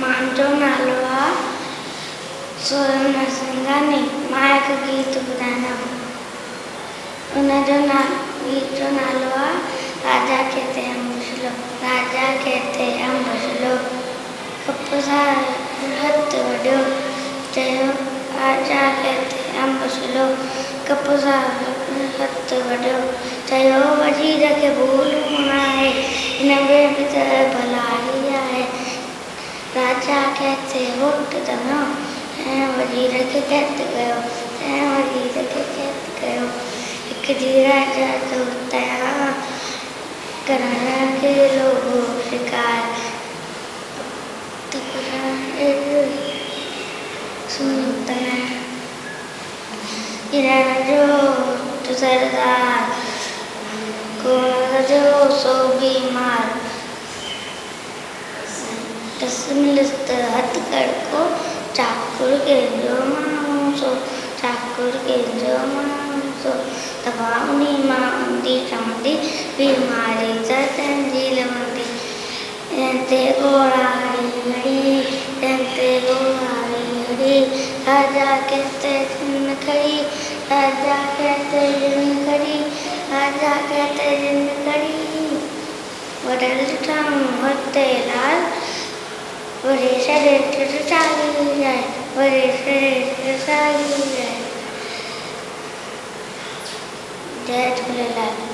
मांजो नालो आहे सोहन नरसिंघानी। मां हिकु गीत ॿुधाईंदमि। उनजो गीत जो नालो आहे राजा कहते अम्बुसलो। राजा कहते अम्बुसलो कप सां हथ वॾियो चयो राजा कहते अम्बुसलो कप सां हथ वॾियो चयो वज़ीर खे भूल कोन आहे हिन में बि त भलाई आहे। राजा कहते वोट दनो ऐं वज़ीर खे क़ैद कयो ऐं वज़ीर खे क़ैद कयो। हिकु ॾींहुं राजा जो तयारु करण खे लोभो शिकार सुनतन हिरण जो सरदार कोण जो सो बीमार तस्मिलस्त हथ कड़को चाकुर कंहिंजो माण्हू सो चाकुर कंहिंजो माण्हू सो दवा उन मां ऊंधी ठहंदी बीमारी त तंहिंजी लवंदी ते घोड़ारी हड़ी ते घोड़ारी हड़ी राजा कहते जिन खड़ी राजा कहते जिन खड़ी राजा कहते जिन खड़ी वडल ठाऊं हते लाल वरे शरीर चाली जाए वरे शरीर चाली जाए। जय झूलेलाल।